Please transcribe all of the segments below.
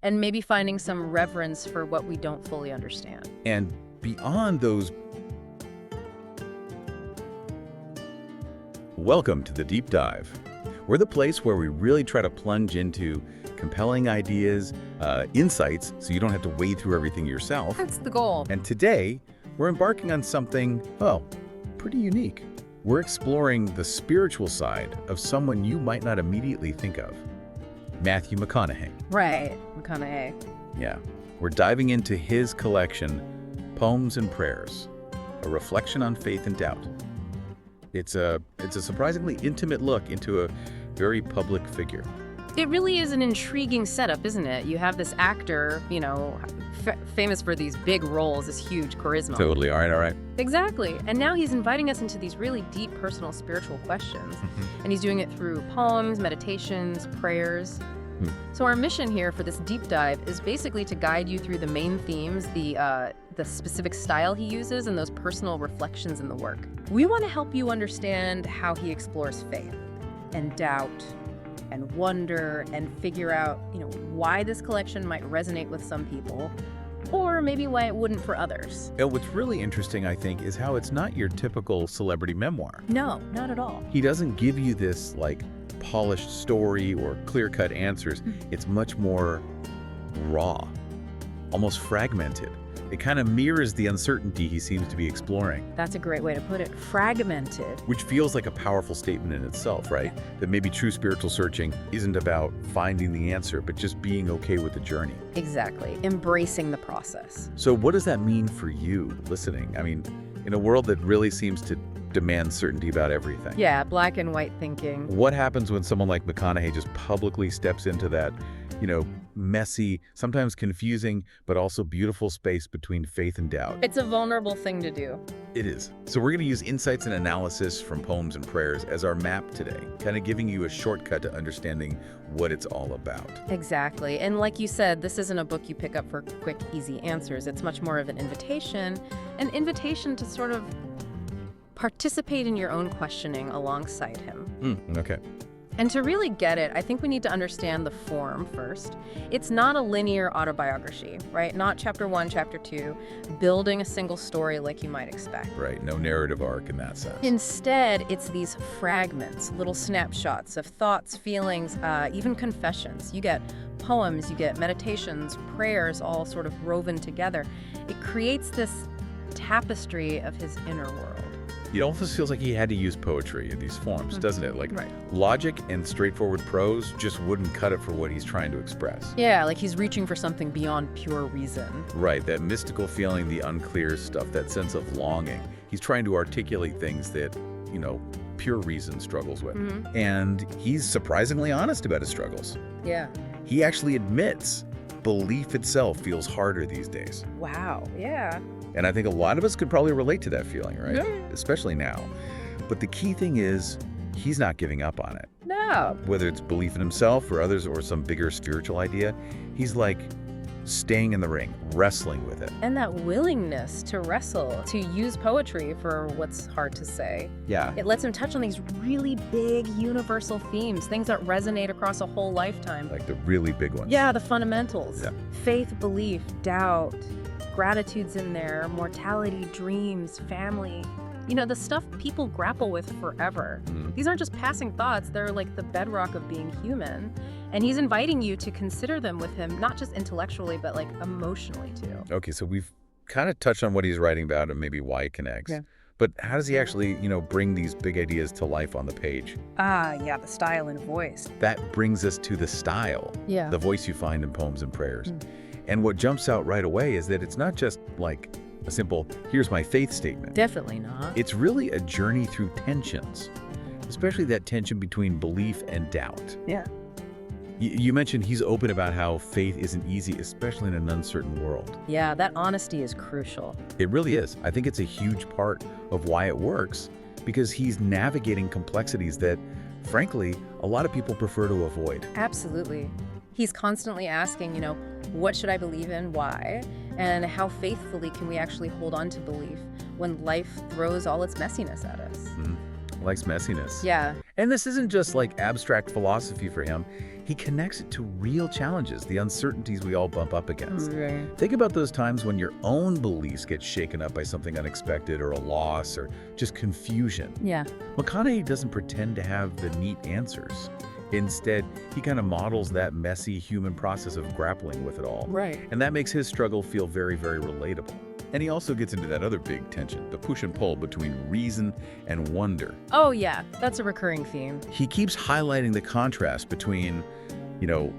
and maybe finding some reverence for what we don't fully understand. And beyond those... Welcome to The Deep Dive. We're the place where we really try to plunge into compelling ideas, insights, so you don't have to wade through everything yourself. That's the goal. And today, we're embarking on something, well, pretty unique. We're exploring the spiritual side of someone you might not immediately think of. Matthew McConaughey. Right, McConaughey. Yeah. We're diving into his collection, Poems and Prayers, a reflection on faith and doubt. It's a surprisingly intimate look into a very public figure. It really is an intriguing setup, isn't it? You have this actor, famous for these big roles, this huge charisma. Totally. All right. Exactly. And now he's inviting us into these really deep personal spiritual questions. And he's doing it through poems, meditations, prayers. So our mission here for this deep dive is basically to guide you through the main themes, the specific style he uses, and those personal reflections in the work. We want to help you understand how he explores faith and doubt and wonder and figure out, why this collection might resonate with some people, or maybe why it wouldn't for others. And what's really interesting, I think, is how it's not your typical celebrity memoir. No, not at all. He doesn't give you this, polished story or clear-cut answers. It's much more raw, almost fragmented. It kind of mirrors the uncertainty he seems to be exploring. That's a great way to put it. Fragmented. Which feels like a powerful statement in itself, right? Yeah. That maybe true spiritual searching isn't about finding the answer, but just being okay with the journey. Exactly. Embracing the process. So what does that mean for you listening? I mean, in a world that really seems to demand certainty about everything. Yeah, black and white thinking. What happens when someone like McConaughey just publicly steps into that, messy, sometimes confusing, but also beautiful space between faith and doubt? It's a vulnerable thing to do. It is. So we're going to use insights and analysis from Poems and Prayers as our map today, kind of giving you a shortcut to understanding what it's all about. Exactly. And like you said, this isn't a book you pick up for quick, easy answers. It's much more of an invitation to sort of participate in your own questioning alongside him. Okay. And to really get it, I think we need to understand the form first. It's not a linear autobiography, right? Not chapter 1, chapter 2, building a single story like you might expect. Right, no narrative arc in that sense. Instead, it's these fragments, little snapshots of thoughts, feelings, even confessions. You get poems, you get meditations, prayers, all sort of woven together. It creates this tapestry of his inner world. It almost feels like he had to use poetry in these forms, doesn't it? Right. Logic and straightforward prose just wouldn't cut it for what he's trying to express. Yeah, like he's reaching for something beyond pure reason. Right, that mystical feeling, the unclear stuff, that sense of longing. He's trying to articulate things that, pure reason struggles with. And he's surprisingly honest about his struggles. Yeah. He actually admits belief itself feels harder these days. Wow, yeah. And I think a lot of us could probably relate to that feeling, right? Yeah. Especially now. But the key thing is, he's not giving up on it. No. Whether it's belief in himself or others or some bigger spiritual idea, he's staying in the ring, wrestling with it. And that willingness to wrestle, to use poetry for what's hard to say. Yeah. It lets him touch on these really big universal themes, things that resonate across a whole lifetime. Like the really big ones. Yeah, the fundamentals. Yeah. Faith, belief, doubt, gratitude's in there, mortality, dreams, family. The stuff people grapple with forever. These aren't just passing thoughts, they're like the bedrock of being human. And he's inviting you to consider them with him, not just intellectually, but emotionally too. Okay, so we've kind of touched on what he's writing about and maybe why it connects. Yeah. But how does he actually, bring these big ideas to life on the page? Yeah, the style and voice. That brings us to the style, Yeah. the voice you find in Poems and Prayers. And what jumps out right away is that it's not just a simple, here's my faith statement. Definitely not. It's really a journey through tensions, especially that tension between belief and doubt. Yeah. You mentioned he's open about how faith isn't easy, especially in an uncertain world. Yeah, that honesty is crucial. It really is. I think it's a huge part of why it works, because he's navigating complexities that, frankly, a lot of people prefer to avoid. Absolutely. He's constantly asking, what should I believe in, why, and how faithfully can we actually hold on to belief when life throws all its messiness at us? likes messiness. Yeah. And this isn't just like abstract philosophy for him. He connects it to real challenges, the uncertainties we all bump up against. Right. Think about those times when your own beliefs get shaken up by something unexpected or a loss or just confusion. Yeah. McConaughey doesn't pretend to have the neat answers. Instead, he kind of models that messy human process of grappling with it all. Right. And that makes his struggle feel very, very relatable. And he also gets into that other big tension, the push and pull between reason and wonder. Oh, yeah. That's a recurring theme. He keeps highlighting the contrast between,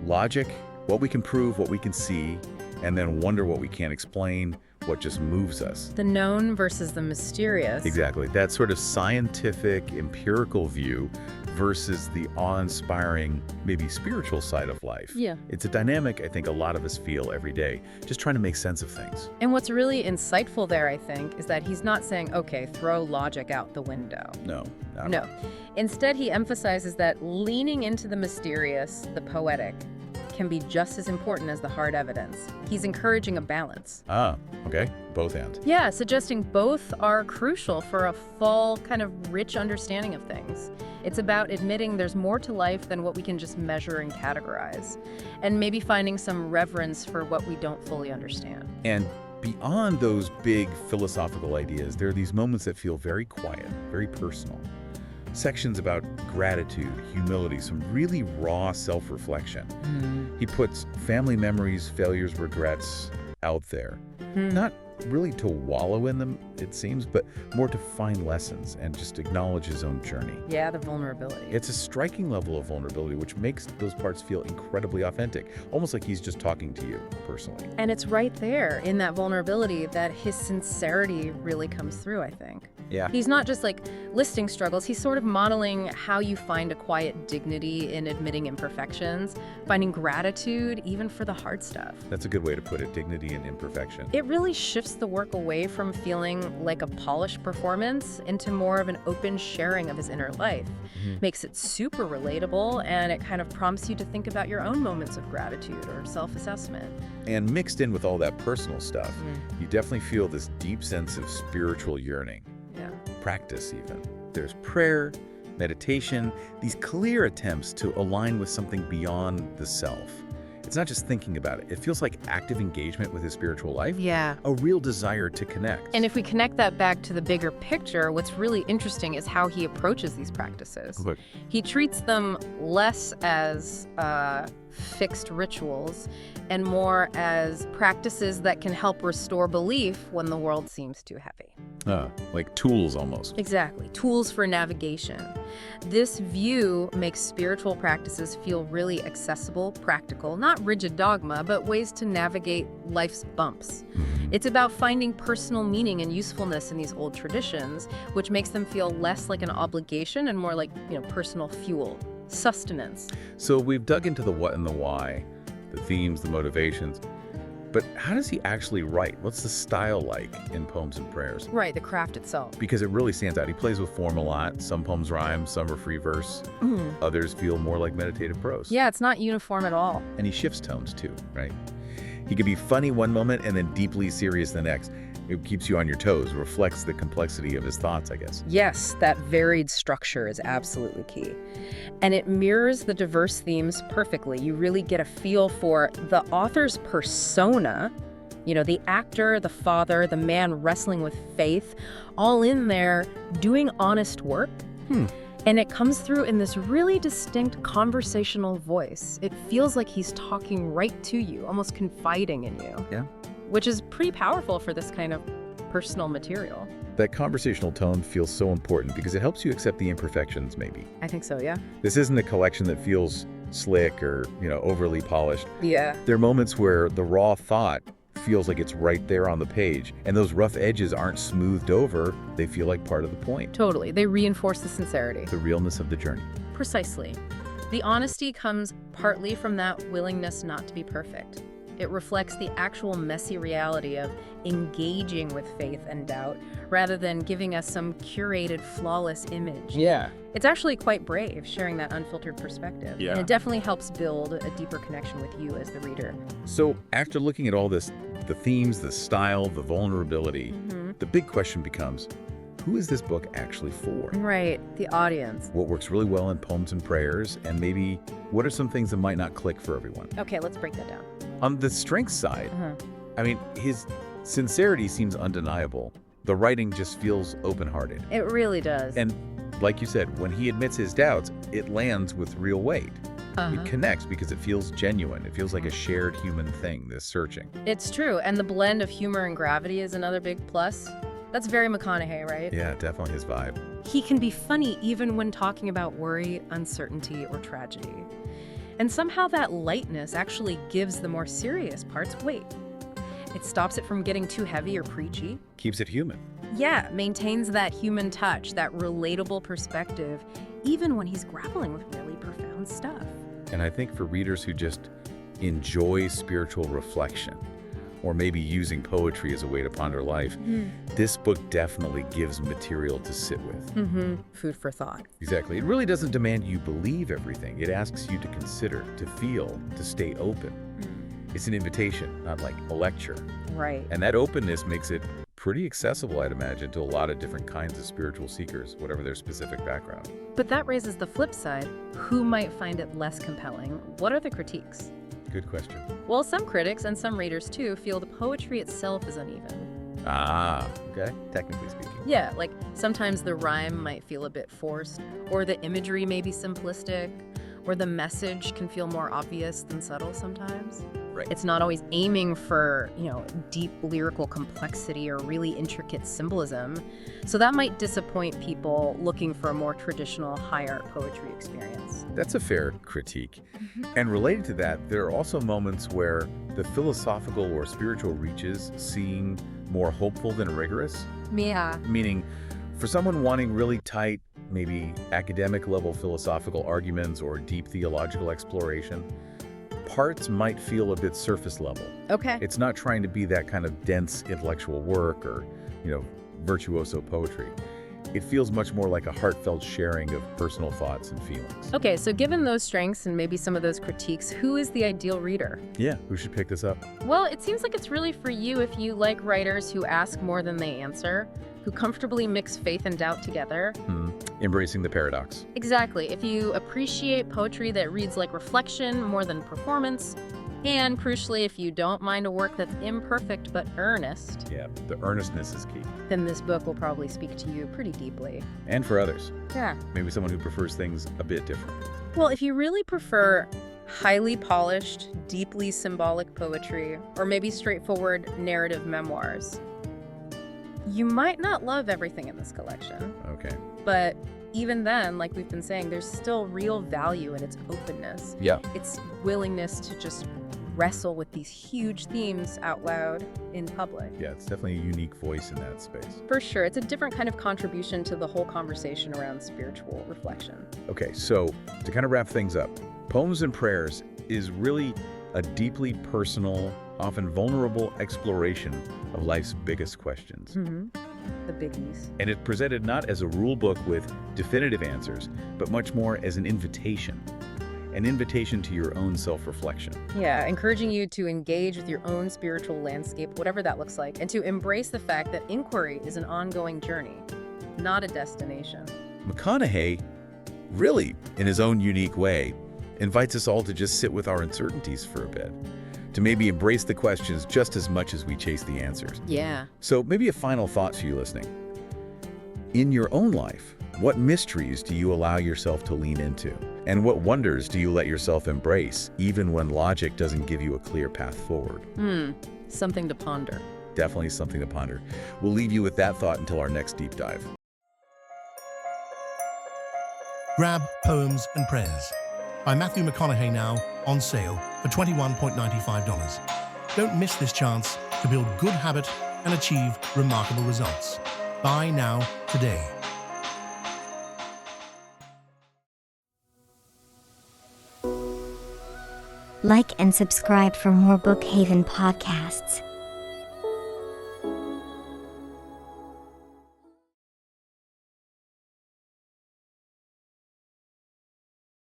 logic, what we can prove, what we can see, and then wonder, what we can't explain, what just moves us. The known versus the mysterious. Exactly. That sort of scientific, empirical view versus the awe-inspiring, maybe spiritual side of life. Yeah. It's a dynamic I think a lot of us feel every day, just trying to make sense of things. And what's really insightful there, I think, is that he's not saying, okay, throw logic out the window. No. No. Instead, he emphasizes that leaning into the mysterious, the poetic, can be just as important as the hard evidence. He's encouraging a balance. Ah, okay. Both ends. Yeah, suggesting both are crucial for a full, kind of rich understanding of things. It's about admitting there's more to life than what we can just measure and categorize, and maybe finding some reverence for what we don't fully understand. And beyond those big philosophical ideas, there are these moments that feel very quiet, very personal. Sections about gratitude, humility, some really raw self-reflection. He puts family memories, failures, regrets out there. Not really to wallow in them, it seems, but more to find lessons and just acknowledge his own journey. Yeah, the vulnerability. It's a striking level of vulnerability, which makes those parts feel incredibly authentic, almost like he's just talking to you personally. And it's right there in that vulnerability that his sincerity really comes through, I think. Yeah. He's not just like listing struggles, he's sort of modeling how you find a quiet dignity in admitting imperfections, finding gratitude even for the hard stuff. That's a good way to put it, dignity and imperfection. It really shifts the work away from feeling like a polished performance into more of an open sharing of his inner life. Makes it super relatable, and it kind of prompts you to think about your own moments of gratitude or self-assessment. And mixed in with all that personal stuff, you definitely feel this deep sense of spiritual yearning. Yeah. Practice even. There's prayer, meditation, these clear attempts to align with something beyond the self. It's not just thinking about it. It feels like active engagement with his spiritual life. Yeah. A real desire to connect. And if we connect that back to the bigger picture, what's really interesting is how he approaches these practices. Look. He treats them less as fixed rituals and more as practices that can help restore belief when the world seems too heavy. Like tools almost. Exactly. Tools for navigation. This view makes spiritual practices feel really accessible, practical, not rigid dogma, but ways to navigate life's bumps. It's about finding personal meaning and usefulness in these old traditions, which makes them feel less like an obligation and more like, personal fuel, sustenance. So we've dug into the what and the why, the themes, the motivations. But how does he actually write? What's the style like in poems and prayers? Right, the craft itself. Because it really stands out. He plays with form a lot. Some poems rhyme, some are free verse. Others feel more like meditative prose. Yeah, it's not uniform at all. And he shifts tones too, right? He can be funny one moment and then deeply serious the next. It keeps you on your toes, reflects the complexity of his thoughts, I guess. Yes, that varied structure is absolutely key. And it mirrors the diverse themes perfectly. You really get a feel for the author's persona, the actor, the father, the man wrestling with faith, all in there doing honest work. And it comes through in this really distinct conversational voice. It feels like he's talking right to you, almost confiding in you. Yeah. Which is pretty powerful for this kind of personal material. That conversational tone feels so important because it helps you accept the imperfections, maybe. I think so, yeah. This isn't a collection that feels slick or, overly polished. Yeah. There are moments where the raw thought feels like it's right there on the page, and those rough edges aren't smoothed over. They feel like part of the point. Totally. They reinforce the sincerity. The realness of the journey. Precisely. The honesty comes partly from that willingness not to be perfect. It reflects the actual messy reality of engaging with faith and doubt rather than giving us some curated, flawless image. Yeah. It's actually quite brave sharing that unfiltered perspective. Yeah. And it definitely helps build a deeper connection with you as the reader. So after looking at all this, the themes, the style, the vulnerability, the big question becomes, who is this book actually for? Right, the audience. What works really well in poems and prayers, and maybe what are some things that might not click for everyone? Okay, let's break that down. On the strength side, I mean, his sincerity seems undeniable. The writing just feels open-hearted. It really does. And like you said, when he admits his doubts, it lands with real weight. It connects because it feels genuine. It feels like a shared human thing, this searching. It's true, and the blend of humor and gravity is another big plus. That's very McConaughey, right? Yeah, definitely his vibe. He can be funny even when talking about worry, uncertainty, or tragedy. And somehow that lightness actually gives the more serious parts weight. It stops it from getting too heavy or preachy. Keeps it human. Yeah, maintains that human touch, that relatable perspective, even when he's grappling with really profound stuff. And I think for readers who just enjoy spiritual reflection, or maybe using poetry as a way to ponder life, this book definitely gives material to sit with. Food for thought. Exactly. It really doesn't demand you believe everything. It asks you to consider, to feel, to stay open. It's an invitation, not like a lecture. Right. And that openness makes it pretty accessible, I'd imagine, to a lot of different kinds of spiritual seekers, whatever their specific background. But that raises the flip side. Who might find it less compelling? What are the critiques? Good question. Well, some critics and some readers too feel the poetry itself is uneven. Ah, okay. Technically speaking. Yeah, like sometimes the rhyme might feel a bit forced, or the imagery may be simplistic, or the message can feel more obvious than subtle sometimes. Right. It's not always aiming for, deep lyrical complexity or really intricate symbolism. So that might disappoint people looking for a more traditional high art poetry experience. That's a fair critique. And related to that, there are also moments where the philosophical or spiritual reaches seem more hopeful than rigorous. Yeah. Meaning, for someone wanting really tight, maybe academic level philosophical arguments or deep theological exploration, parts might feel a bit surface level. Okay. It's not trying to be that kind of dense intellectual work or, virtuoso poetry. It feels much more like a heartfelt sharing of personal thoughts and feelings. Okay, so given those strengths and maybe some of those critiques, who is the ideal reader? Yeah, who should pick this up? Well, it seems like it's really for you if you like writers who ask more than they answer, who comfortably mix faith and doubt together. Embracing the paradox. Exactly. If you appreciate poetry that reads like reflection more than performance, and crucially, if you don't mind a work that's imperfect but earnest, Yeah, the earnestness is key. then this book will probably speak to you pretty deeply. And for others, Yeah. maybe someone who prefers things a bit different. Well, if you really prefer highly polished, deeply symbolic poetry, or maybe straightforward narrative memoirs, you might not love everything in this collection. Okay. But even then, like we've been saying, there's still real value in its openness. Yeah. Its willingness to just wrestle with these huge themes out loud in public. Yeah, it's definitely a unique voice in that space. For sure, it's a different kind of contribution to the whole conversation around spiritual reflection. Okay, so to kind of wrap things up, Poems and Prayers is really a deeply personal, often vulnerable exploration of life's biggest questions. The biggies. And it's presented not as a rule book with definitive answers, but much more as an invitation to your own self-reflection. Yeah, encouraging you to engage with your own spiritual landscape, whatever that looks like, and to embrace the fact that inquiry is an ongoing journey, not a destination. McConaughey, really, in his own unique way, invites us all to just sit with our uncertainties for a bit, to maybe embrace the questions just as much as we chase the answers. Yeah. So maybe a final thought for you listening. In your own life, what mysteries do you allow yourself to lean into? And what wonders do you let yourself embrace, even when logic doesn't give you a clear path forward? Something to ponder. Definitely something to ponder. We'll leave you with that thought until our next deep dive. Grab Poems and Prayers by Matthew McConaughey, now on sale for $21.95. Don't miss this chance to build good habit and achieve remarkable results. Buy now, today. Like and subscribe for more Bookhaven podcasts.